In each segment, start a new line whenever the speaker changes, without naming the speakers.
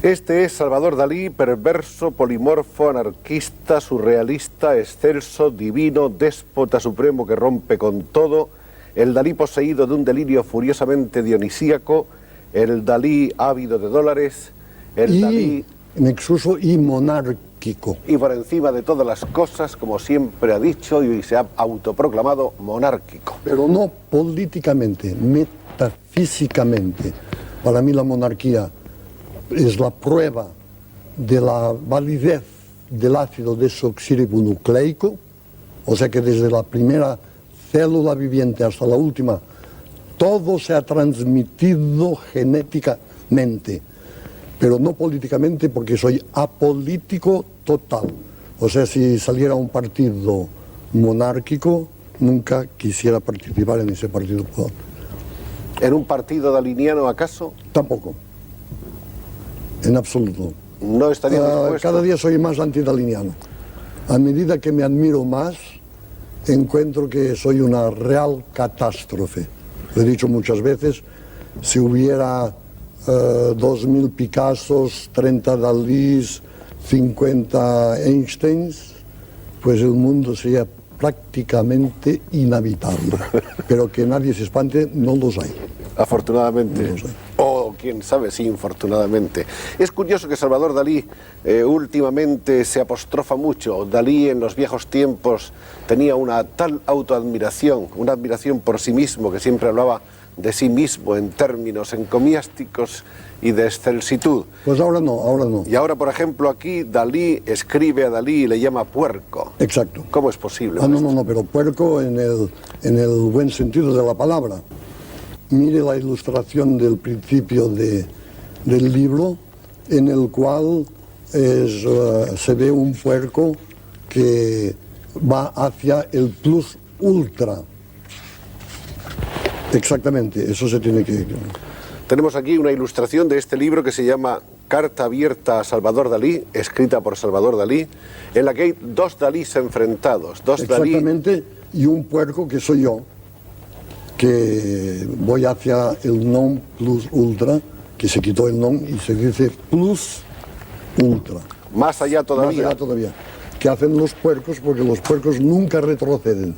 Este es Salvador Dalí, perverso, polimorfo, anarquista, surrealista, excelso, divino, déspota supremo que rompe con todo, el Dalí poseído de un delirio furiosamente dionisíaco, el Dalí ávido de dólares, el Dalí
nexuso y monárquico.
Y por encima de todas las cosas, como siempre ha dicho y se ha autoproclamado, monárquico.
Pero no políticamente, metafísicamente. Para mí la monarquía es la prueba de la validez del ácido desoxirribonucleico, o sea que desde la primera célula viviente hasta la última, todo se ha transmitido genéticamente, pero no políticamente porque soy apolítico total. O sea, si saliera un partido monárquico, nunca quisiera participar en ese partido.
¿En un partido daliniano acaso?
Tampoco. En absoluto.
No estaría dispuesto.
Cada día soy más antidaliniano. A medida que me admiro más, encuentro que soy una real catástrofe. Lo he dicho muchas veces, si hubiera 2000 Picassos, 30 Dalís, 50 Einsteins, pues el mundo sería prácticamente inhabitable. Pero que nadie se espante, no los hay.
Afortunadamente.
No los hay.
O quién sabe si infortunadamente. Es curioso que Salvador Dalí últimamente se apostrofa mucho. Dalí en los viejos tiempos tenía una tal autoadmiración, una admiración por sí mismo, que siempre hablaba de sí mismo en términos encomiásticos y de excelsitud.
Pues ahora no, ahora no.
Y ahora, por ejemplo, aquí Dalí escribe a Dalí y le llama puerco.
Exacto.
¿Cómo es posible?
No, pero puerco en el buen sentido de la palabra. Mire la ilustración del principio del libro, en el cual se ve un puerco que va hacia el plus ultra. Exactamente, eso se tiene que...
Tenemos aquí una ilustración de este libro que se llama Carta abierta a Salvador Dalí, escrita por Salvador Dalí, en la que hay dos Dalís enfrentados.
Exactamente, y un puerco que soy yo, que voy hacia el non plus ultra, que se quitó el non y se dice plus ultra.
Más allá todavía.
Más allá todavía. Que hacen los puercos, porque los puercos nunca retroceden.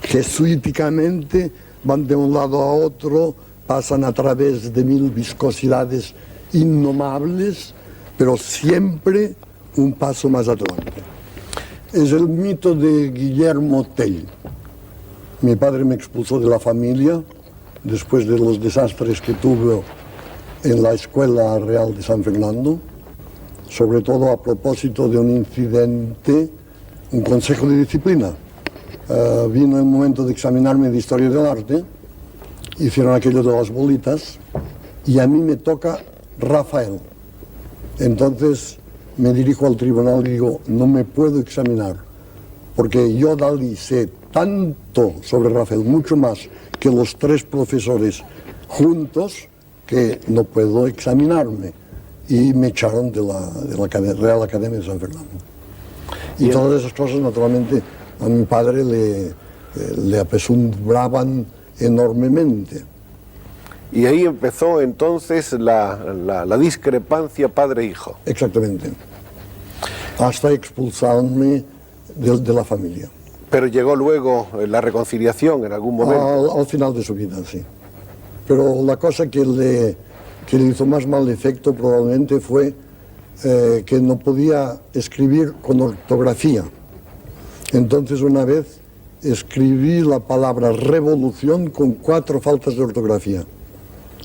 Jesuíticamente van de un lado a otro, pasan a través de 1000 viscosidades innomables, pero siempre un paso más adelante. Es el mito de Guillermo Tell. Mi padre me expulsó de la familia después de los desastres que tuve en la Escuela Real de San Fernando, sobre todo a propósito de un incidente, un consejo de disciplina. Vino el momento de examinarme de Historia del Arte, hicieron aquello de las bolitas y a mí me toca Rafael. Entonces me dirijo al tribunal y digo, no me puedo examinar, porque yo, Dalí, sé tanto sobre Rafael, mucho más que los 3 profesores juntos, que no puedo examinarme. Y me echaron de la Real Academia de San Fernando. Y todas esas cosas, naturalmente, a mi padre le apesumbraban enormemente.
Y ahí empezó entonces la discrepancia padre-hijo.
Exactamente. Hasta expulsarme de la familia.
Pero llegó luego la reconciliación en algún momento.
Al final de su vida, sí. Pero la cosa que le hizo más mal efecto probablemente fue que no podía escribir con ortografía. Entonces una vez escribí la palabra revolución con 4 faltas de ortografía.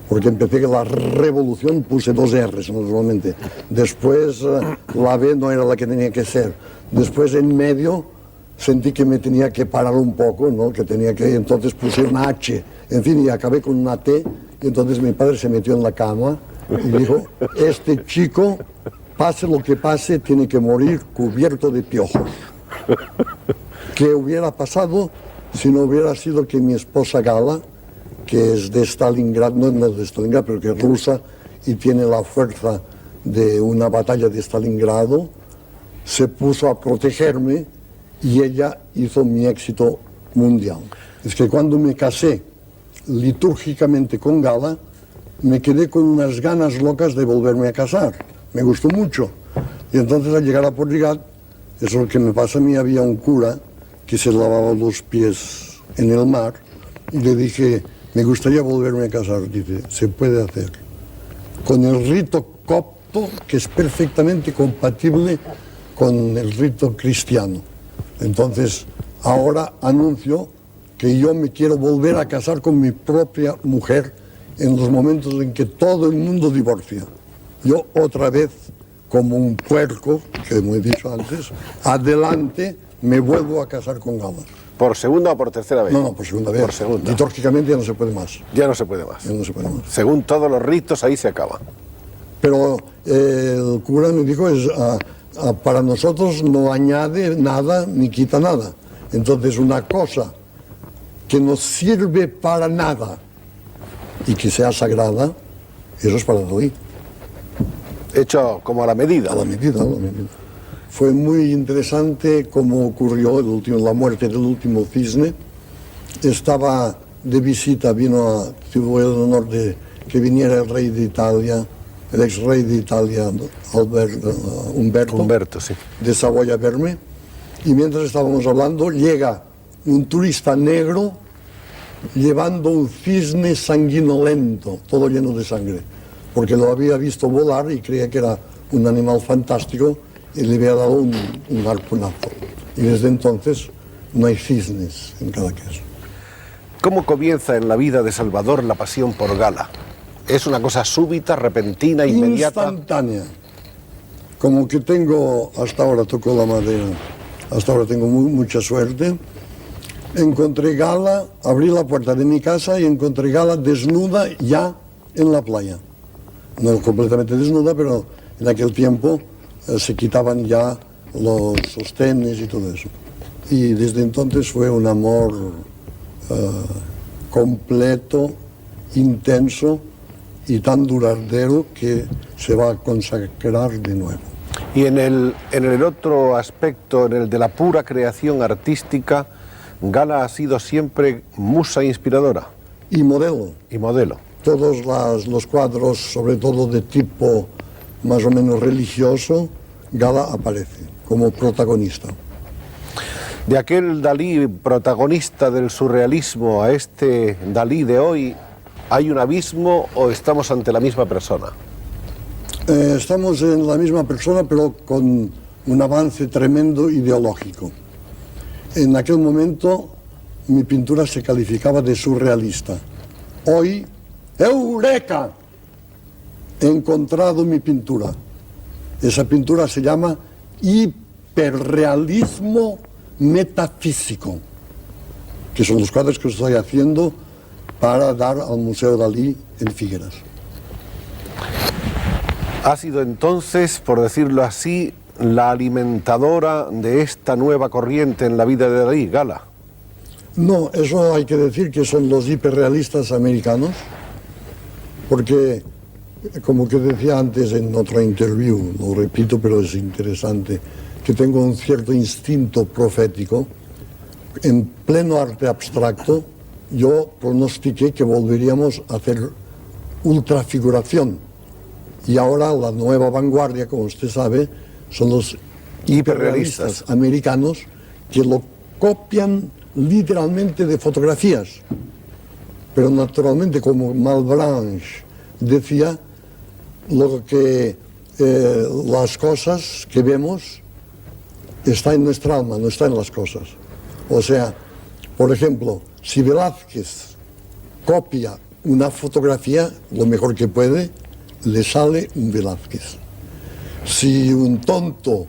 Porque empecé que la revolución puse 2 R's normalmente. Después la B no era la que tenía que ser. Después en medio sentí que me tenía que parar un poco, ¿no? Que tenía que, entonces puse una H, en fin, y acabé con una T, y entonces mi padre se metió en la cama y dijo, este chico, pase lo que pase, tiene que morir cubierto de piojos. ¿Qué hubiera pasado si no hubiera sido que mi esposa Gala, que es de Stalingrad, no de Stalingrad, pero que es rusa y tiene la fuerza de una batalla de Stalingrado, se puso a protegerme y ella hizo mi éxito mundial. Es que cuando me casé litúrgicamente con Gala, me quedé con unas ganas locas de volverme a casar. Me gustó mucho. Y entonces al llegar a Porrigat, es lo que me pasa a mí, había un cura que se lavaba los pies en el mar y le dije, me gustaría volverme a casar. Dice, se puede hacer. Con el rito copto, que es perfectamente compatible con el rito cristiano. Entonces, ahora anuncio que yo me quiero volver a casar con mi propia mujer en los momentos en que todo el mundo divorcia. Yo otra vez, como un puerco, que me he dicho antes, adelante me vuelvo a casar con Gala.
¿Por segunda o por tercera vez?
No, por segunda vez.
Por segunda.
Litúrgicamente ya no se puede más.
Ya no se puede más.
Ya no se puede más.
Según todos los ritos, ahí se acaba.
Pero el cura me dijo, para nosotros no añade nada ni quita nada. Entonces una cosa que no sirve para nada y que sea sagrada, eso es para Dalí.
Hecho como a la medida.
A la medida, a la medida. Fue muy interesante cómo ocurrió la muerte del último cisne. Estaba de visita, tuvo el honor de que viniera el rey de Italia, el ex rey de Italia, Humberto,
sí.
De Saboya a verme. Y mientras estábamos hablando, llega un turista negro llevando un cisne sanguinolento, todo lleno de sangre, porque lo había visto volar y creía que era un animal fantástico y le había dado un harpunazo. Y desde entonces no hay cisnes en Cadaqués.
¿Cómo comienza en la vida de Salvador la pasión por Gala? ¿Es una cosa súbita, repentina, inmediata?
Instantánea. Como que hasta ahora toco la madera, hasta ahora tengo mucha suerte. Encontré Gala, abrí la puerta de mi casa y encontré Gala desnuda ya en la playa. No completamente desnuda, pero en aquel tiempo se quitaban ya los sostenes y todo eso. Y desde entonces fue un amor completo, intenso y tan duradero que se va a consagrar de nuevo.
Y en el otro aspecto, en el de la pura creación artística, Gala ha sido siempre musa inspiradora.
Y modelo.
Y modelo.
Todos los cuadros, sobre todo de tipo más o menos religioso, Gala aparece como protagonista.
De aquel Dalí protagonista del surrealismo a este Dalí de hoy, ¿hay un abismo o estamos ante la misma persona?
Estamos en la misma persona, pero con un avance tremendo ideológico. En aquel momento mi pintura se calificaba de surrealista. Hoy, ¡eureka! He encontrado mi pintura. Esa pintura se llama hiperrealismo metafísico, que son los cuadros que estoy haciendo para dar al Museo Dalí en Figueras.
Ha sido entonces, por decirlo así, la alimentadora de esta nueva corriente en la vida de Dalí, Gala.
No, eso hay que decir que son los hiperrealistas americanos, porque, como que decía antes en otra interview, lo repito, pero es interesante, que tengo un cierto instinto profético. En pleno arte abstracto, yo pronostiqué que volveríamos a hacer ultrafiguración. Y ahora la nueva vanguardia, como usted sabe, son los hiperrealistas americanos que lo copian literalmente de fotografías. Pero naturalmente, como Malebranche decía, las cosas que vemos está en nuestra alma, no está en las cosas. O sea, por ejemplo, si Velázquez copia una fotografía, lo mejor que puede, le sale un Velázquez. Si un tonto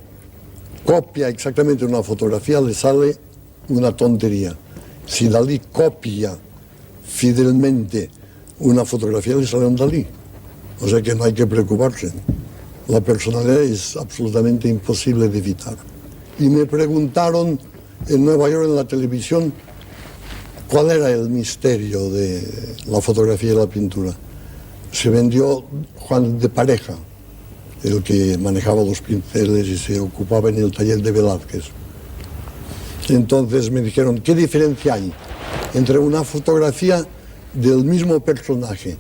copia exactamente una fotografía, le sale una tontería. Si Dalí copia fidelmente una fotografía, le sale un Dalí. O sea que no hay que preocuparse. La personalidad es absolutamente imposible de evitar. Y me preguntaron en Nueva York, en la televisión, cuál era el misterio de la fotografía y la pintura. Se vendió Juan de Pareja, el que manejaba los pinceles y se ocupaba en el taller de Velázquez. Entonces me dijeron, ¿qué diferencia hay entre una fotografía del mismo personaje,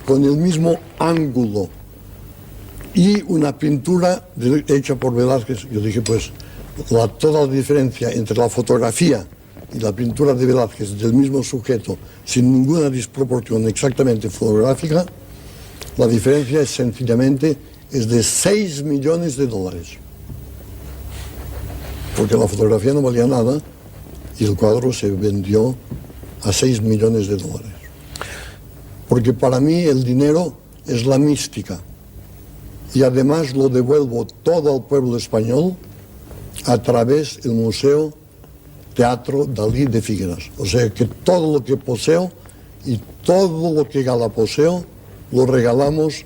con el mismo ángulo, y una pintura hecha por Velázquez? Yo dije, pues toda la diferencia entre la fotografía y la pintura de Velázquez del mismo sujeto, sin ninguna desproporción exactamente fotográfica, la diferencia es sencillamente de $6 millones. Porque la fotografía no valía nada y el cuadro se vendió a $6 millones. Porque para mí el dinero es la mística y además lo devuelvo todo al pueblo español a través del Museo Teatro Dalí de Figueras. O sea que todo lo que poseo y todo lo que poseo lo regalamos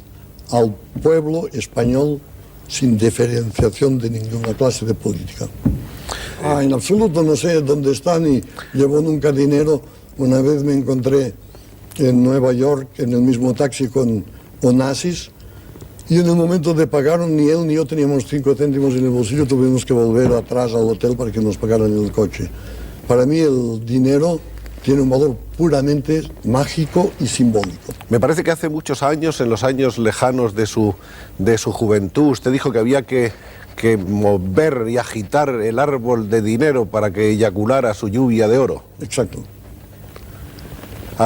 al pueblo español sin diferenciación de ninguna clase de política. En absoluto no sé dónde están y llevo nunca dinero. Una vez me encontré en Nueva York en el mismo taxi con Onassis y en el momento de pagar ni él ni yo teníamos 5 céntimos en el bolsillo, tuvimos que volver atrás al hotel para que nos pagaran el coche. Para mí el dinero tiene un valor puramente mágico y simbólico.
Me parece que hace muchos años, en los años lejanos de su juventud, usted dijo que había que mover y agitar el árbol de dinero para que eyaculara su lluvia de oro.
Exacto.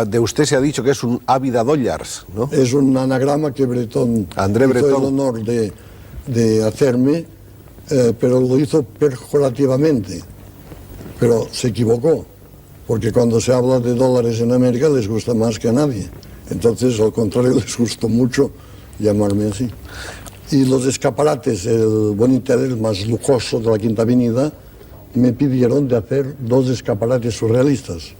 De usted se ha dicho que es un ávida dollars, ¿no?
Es un anagrama que Bretón
André
hizo
Breton
el honor de hacerme, pero lo hizo pejorativamente. Pero se equivocó, porque cuando se habla de dólares en América les gusta más que a nadie. Entonces, al contrario, les gustó mucho llamarme así. Y los escaparates, el Bonita, el más lujoso de la Quinta Avenida, me pidieron de hacer 2 escaparates surrealistas.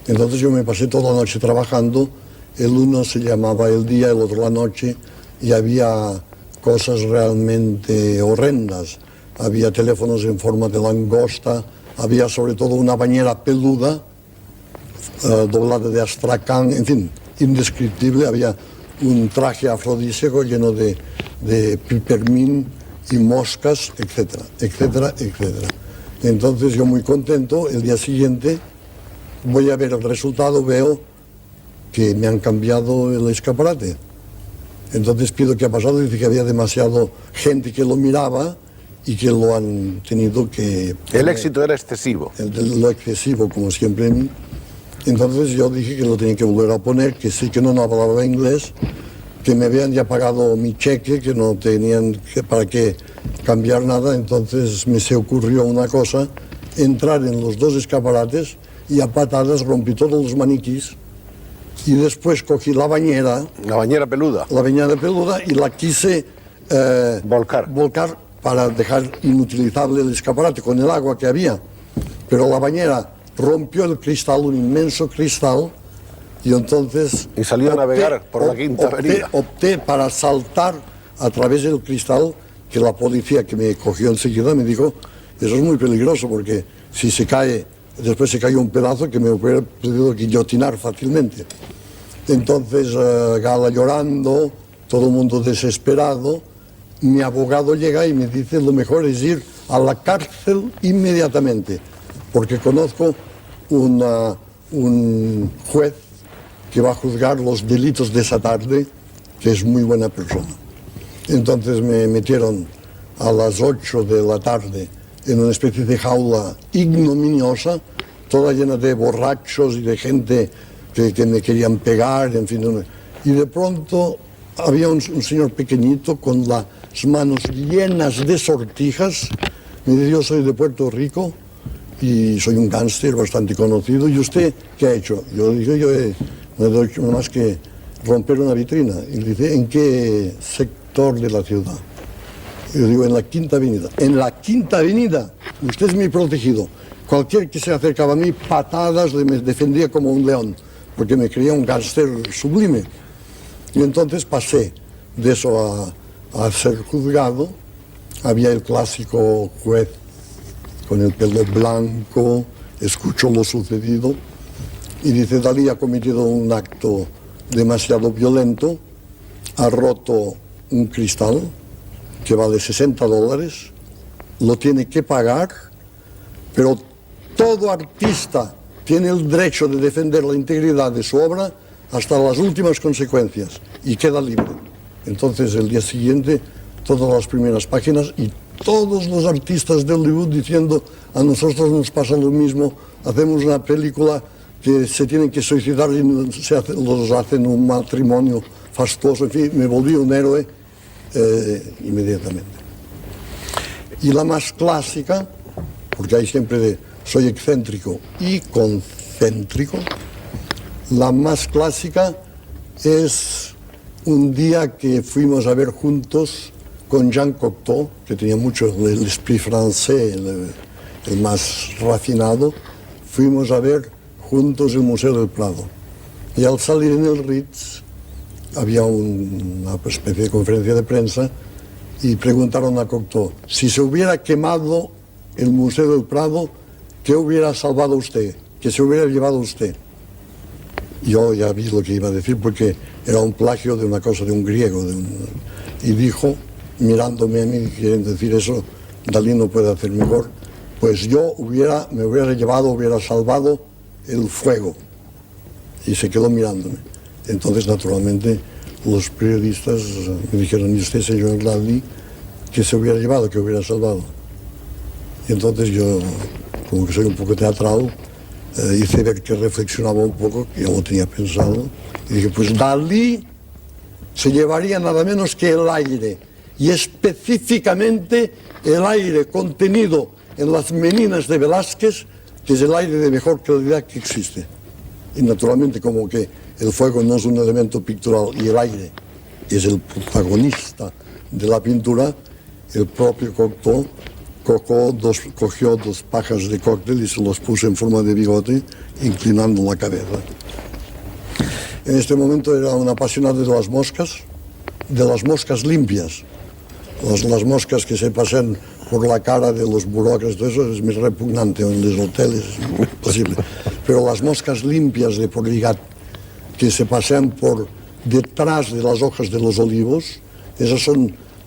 Entonces yo me pasé toda la noche trabajando. El uno se llamaba El Día, el otro La Noche, y había cosas realmente horrendas. Había teléfonos en forma de langosta, había sobre todo una bañera peluda, doblada de astracán, en fin, indescriptible. Había un traje afrodisíaco lleno de pipermín y moscas, etcétera, etcétera, etcétera. Entonces yo muy contento, el día siguiente voy a ver el resultado, veo que me han cambiado el escaparate. Entonces pido qué ha pasado y dice que había demasiado gente que lo miraba y que lo han tenido que...
El éxito era excesivo.
Lo excesivo, como siempre en mí. Entonces yo dije que lo tenía que volver a poner, que sí que no hablaba inglés, que me habían ya pagado mi cheque, que no tenían para qué cambiar nada. Entonces me se ocurrió una cosa, entrar en los 2 escaparates y a patadas rompí todos los maniquís y después cogí la bañera.
La bañera peluda.
La bañera peluda y la quise volcar para dejar inutilizable el escaparate con el agua que había. Pero la bañera rompió el cristal, un inmenso cristal, y entonces...
Y salió a navegar por la Quinta Avenida.
Opté para saltar a través del cristal, que la policía que me cogió enseguida me dijo, eso es muy peligroso porque si se cae, después se cae un pedazo que me hubiera podido guillotinar fácilmente. Entonces Gala llorando, todo el mundo desesperado, mi abogado llega y me dice lo mejor es ir a la cárcel inmediatamente, porque conozco un juez que va a juzgar los delitos de esa tarde, que es muy buena persona. Entonces me metieron a las 8 de la tarde en una especie de jaula ignominiosa, toda llena de borrachos y de gente que me querían pegar, en fin. Y de pronto había un señor pequeñito con las manos llenas de sortijas. Me dice, yo soy de Puerto Rico y soy un gángster bastante conocido. ¿Y usted qué ha hecho? Yo dije, no he hecho más que romper una vitrina. Y le dice, ¿en qué sector de la ciudad? Yo digo, en la Quinta Avenida. En la Quinta Avenida, usted es mi protegido. Cualquier que se acercaba a mí, patadas, me defendía como un león, porque me creía un gángster sublime. Y entonces pasé de eso a ser juzgado. Había el clásico juez con el pelo blanco, escuchó lo sucedido y dice, Dalí ha cometido un acto demasiado violento, ha roto un cristal que vale $60, lo tiene que pagar, pero todo artista tiene el derecho de defender la integridad de su obra hasta las últimas consecuencias y queda libre. Entonces el día siguiente todas las primeras páginas y todos los artistas de Hollywood diciendo a nosotros nos pasa lo mismo, hacemos una película que se tienen que suicidar y los hacen un matrimonio fastuoso, en fin, me volví un héroe inmediatamente. Y la más clásica, porque hay siempre de soy excéntrico y concéntrico, la más clásica es un día que fuimos a ver juntos con Jean Cocteau, que tenía mucho el esprit francés, el más refinado, fuimos a ver juntos el Museo del Prado. Y al salir en el Ritz había una especie de conferencia de prensa y preguntaron a Cocteau, si se hubiera quemado el Museo del Prado, ¿qué hubiera salvado usted? ¿Qué se hubiera llevado usted? Yo ya vi lo que iba a decir porque era un plagio de una cosa de un griego. Y dijo, mirándome a mí, quieren decir eso, Dalí no puede hacer mejor, pues yo me hubiera salvado el fuego. Y se quedó mirándome. Entonces, naturalmente, los periodistas me dijeron, ¿y usted, señor Dalí, qué se hubiera llevado, qué hubiera salvado? Y entonces yo, como que soy un poco teatral, hice ver que reflexionaba un poco, que ya lo tenía pensado, y dije, pues Dalí se llevaría nada menos que el aire, y específicamente el aire contenido en las Meninas de Velázquez, que es el aire de mejor calidad que existe. Y naturalmente, como que el fuego no es un elemento pictural y el aire es el protagonista de la pintura, el propio Cocteau cogió dos pajas de cóctel y se los puso en forma de bigote, inclinando la cabeza. En este momento era un apasionado de las moscas limpias. Las moscas que se pasan por la cara de los burócratas, todo eso es muy repugnante en los hoteles, es imposible. Pero las moscas limpias de Porligat, que se pasean por detrás de las hojas de los olivos, esas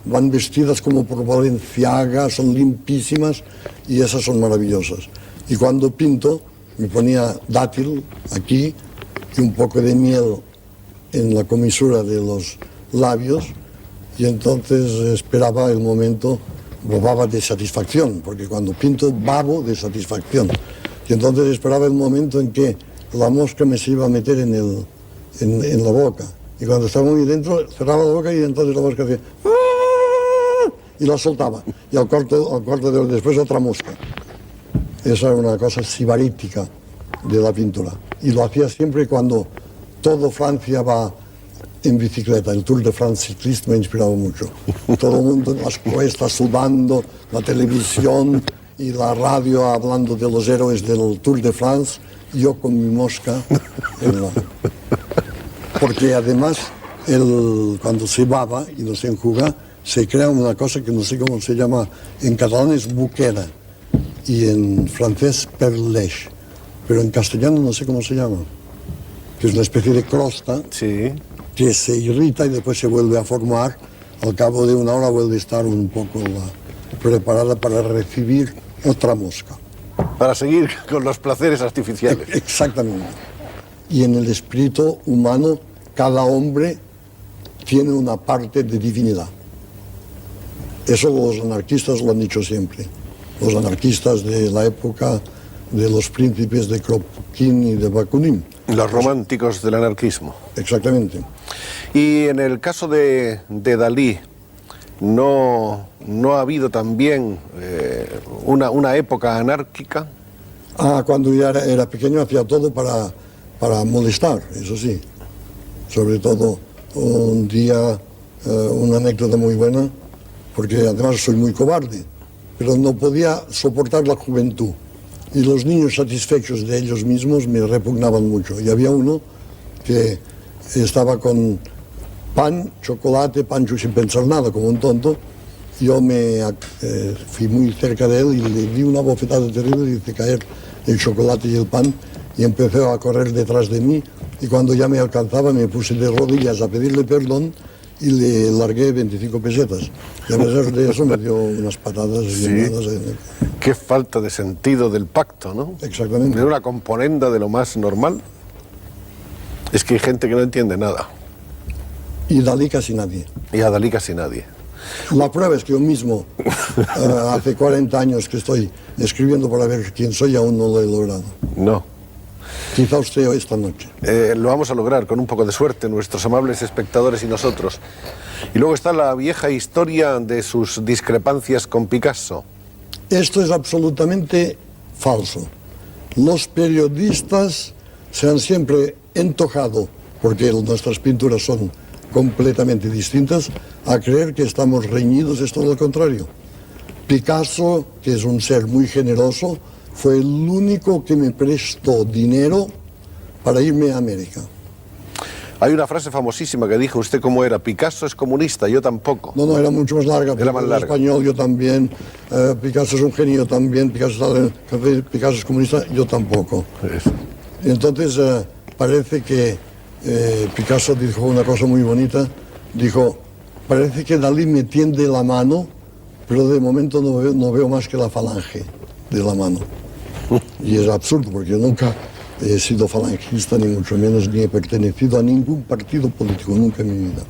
van vestidas como por Balenciaga, son limpísimas y esas son maravillosas. Y cuando pinto me ponía dátil aquí y un poco de miel en la comisura de los labios y entonces esperaba el momento, bobaba de satisfacción, porque cuando pinto babo de satisfacción. Y entonces esperaba el momento en que la mosca me se iba a meter en la boca. Y cuando estaba muy dentro, cerraba la boca y entonces la mosca hacía y la soltaba. Y al cuarto de hora después otra mosca. Esa era una cosa sibarítica de la pintura. Y lo hacía siempre cuando todo Francia va en bicicleta. El Tour de France ciclista me ha inspirado mucho. Todo el mundo en las cuestas sudando, la televisión y la radio hablando de los héroes del Tour de France, yo con mi mosca. Porque además, cuando se baba y no se enjuga, se crea una cosa que no sé cómo se llama, en catalán es buquera y en francés perlèche, pero en castellano no sé cómo se llama, que es una especie de crosta
sí,
que se irrita y después se vuelve a formar, al cabo de una hora vuelve a estar un poco preparada para recibir otra mosca.
Para seguir con los placeres artificiales.
Exactamente. Y en el espíritu humano, cada hombre tiene una parte de divinidad. Eso los anarquistas lo han dicho siempre. Los anarquistas de la época de los príncipes de Kropotkin y de Bakunin.
Los románticos del anarquismo.
Exactamente.
Y en el caso de Dalí, ¿no ha habido también una época anárquica?
Cuando ya era pequeño hacía todo para molestar, eso sí. Sobre todo un día, una anécdota muy buena, porque además soy muy cobarde, pero no podía soportar la juventud. Y los niños satisfechos de ellos mismos me repugnaban mucho. Y había uno que estaba con pan, chocolate, pancho sin pensar nada, como un tonto. Yo fui muy cerca de él y le di una bofetada terrible y hice caer el chocolate y el pan y empezó a correr detrás de mí. Y cuando ya me alcanzaba me puse de rodillas a pedirle perdón y le largué 25 pesetas. Y a pesar de eso me dio unas patadas.
Sí. Qué falta de sentido del pacto, ¿no?
Exactamente.
De una componenda de lo más normal. Es que hay gente que no entiende nada.
Y Dalí casi nadie.
Y a Dalí casi nadie.
La prueba es que yo mismo, hace 40 años que estoy escribiendo para ver quién soy, aún no lo he logrado.
No.
Quizá usted esta noche.
Lo vamos a lograr con un poco de suerte, nuestros amables espectadores y nosotros. Y luego está la vieja historia de sus discrepancias con Picasso.
Esto es absolutamente falso. Los periodistas se han siempre entojado, porque nuestras pinturas son completamente distintas, a creer que estamos reñidos. Es todo lo contrario. Picasso, que es un ser muy generoso, fue el único que me prestó dinero para irme a América.
Hay una frase famosísima que dijo usted, ¿cómo era? Picasso es comunista, yo tampoco.
No, era mucho más larga.
Era más larga.
Español, yo también. Picasso es un genio también. Picasso es comunista, yo tampoco.
Eso.
Y entonces parece que Picasso dijo una cosa muy bonita. Dijo, parece que Dalí me tiende la mano, pero de momento no veo más que la falange de la mano. Y es absurdo, porque yo nunca he sido falangista, ni mucho menos, ni he pertenecido a ningún partido político, nunca en mi vida.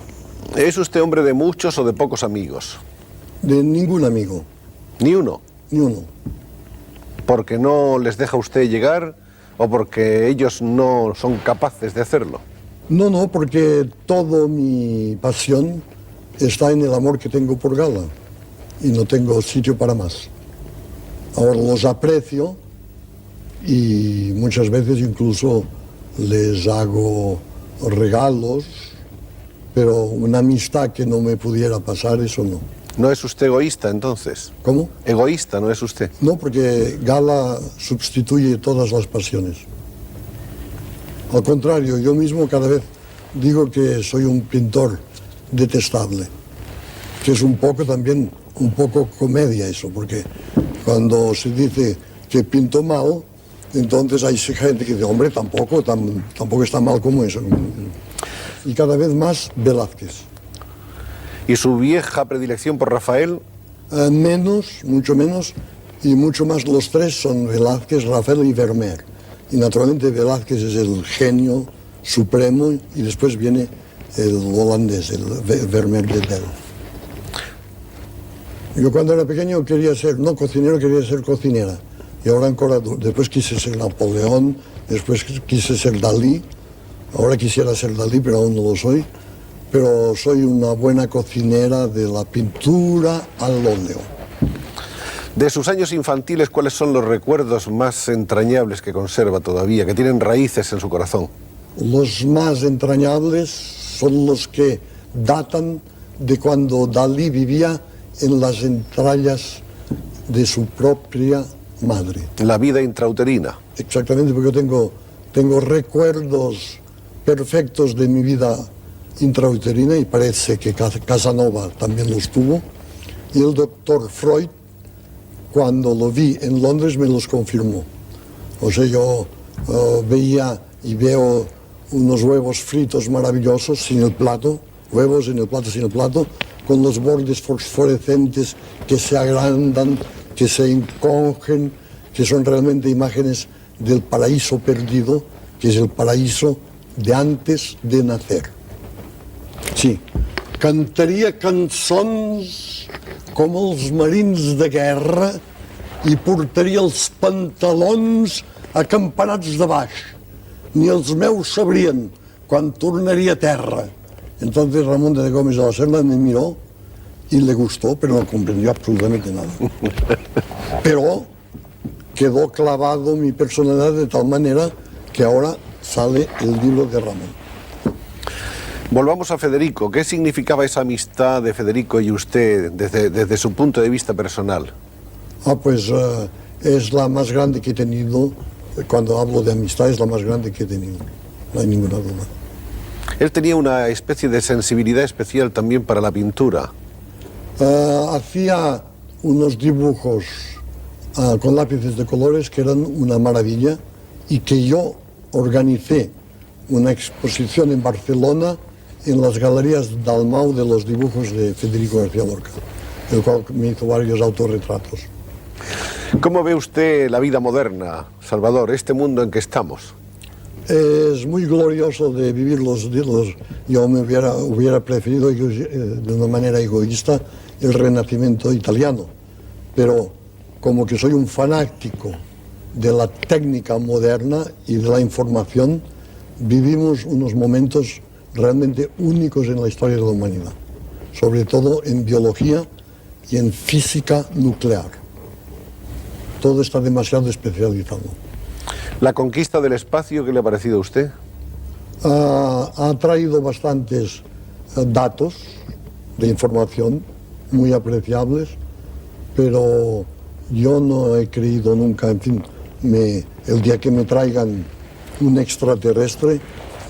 ¿Es usted hombre de muchos o de pocos amigos?
De ningún amigo,
Ni uno.
ni uno.
¿Porque no les deja usted llegar o porque ellos no son capaces de hacerlo?
No, porque toda mi pasión está en el amor que tengo por Gala y no tengo sitio para más. Ahora los aprecio y muchas veces incluso les hago regalos, pero una amistad que no me pudiera pasar, eso no.
¿No es usted egoísta entonces?
¿Cómo?
Egoísta, ¿no es usted?
No, porque Gala sustituye todas las pasiones. Al contrario, yo mismo cada vez digo que soy un pintor detestable, que es un poco también, un poco comedia eso, porque cuando se dice que pinto mal, entonces hay gente que dice, hombre, tampoco está mal como eso. Y cada vez más Velázquez.
¿Y su vieja predilección por Rafael?
Menos, mucho menos, y mucho más los tres son Velázquez, Rafael y Vermeer. Y naturalmente Velázquez es el genio supremo y después viene el holandés, el Vermeer de Delft. Yo cuando era pequeño quería ser, no cocinero, quería ser cocinera. Y ahora después quise ser Napoleón, después quise ser Dalí. Ahora quisiera ser Dalí, pero aún no lo soy. Pero soy una buena cocinera de la pintura al óleo.
De sus años infantiles, ¿cuáles son los recuerdos más entrañables que conserva todavía, que tienen raíces en su corazón?
Los más entrañables son los que datan de cuando Dalí vivía en las entrañas de su propia madre.
La vida intrauterina.
Exactamente, porque yo tengo recuerdos perfectos de mi vida intrauterina y parece que Casanova también los tuvo. Y el doctor Freud, cuando lo vi en Londres, me los confirmó. O sea, yo veía y veo unos huevos fritos maravillosos sin el plato, huevos en el plato sin el plato, con los bordes fosforescentes que se agrandan, que se encogen, que son realmente imágenes del paraíso perdido, que es el paraíso de antes de nacer. Sí, cantaria cançons com els marins de guerra i portaria els pantalons acampanats de baix. Ni els meus sabrien quan tornaria a terra. Entonces Ramón de Gómez de la Serna me miró y le gustó, pero no comprendió absolutamente nada. Pero quedó clavado mi personalidad de tal manera que ahora sale el libro de Ramón.
Volvamos a Federico. ¿Qué significaba esa amistad de Federico y usted desde su punto de vista personal?
Pues es la más grande que he tenido. Cuando hablo de amistad es la más grande que he tenido, no hay ninguna duda.
Él tenía una especie de sensibilidad especial también para la pintura.
Hacía unos dibujos con lápices de colores que eran una maravilla y que yo organicé una exposición en Barcelona en las galerías Dalmau de los dibujos de Federico García Lorca, el cual me hizo varios autorretratos.
¿Cómo ve usted la vida moderna, Salvador, este mundo en que estamos?
Es muy glorioso de vivir los días. Yo me hubiera preferido de una manera egoísta el Renacimiento italiano, pero como que soy un fanático de la técnica moderna y de la información, vivimos unos momentos realmente únicos en la historia de la humanidad, sobre todo en biología y en física nuclear. Todo está demasiado especializado.
¿La conquista del espacio qué le ha parecido a usted?
Ha traído bastantes datos de información muy apreciables, pero yo no he creído nunca, en fin, el día que me traigan un extraterrestre,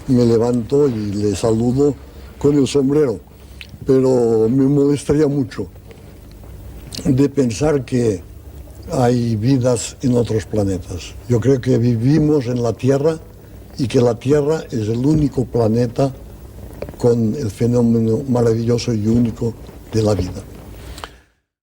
me levanto y le saludo con el sombrero, pero me molestaría mucho de pensar que hay vidas en otros planetas. Yo creo que vivimos en la Tierra y que la Tierra es el único planeta con el fenómeno maravilloso y único de la vida.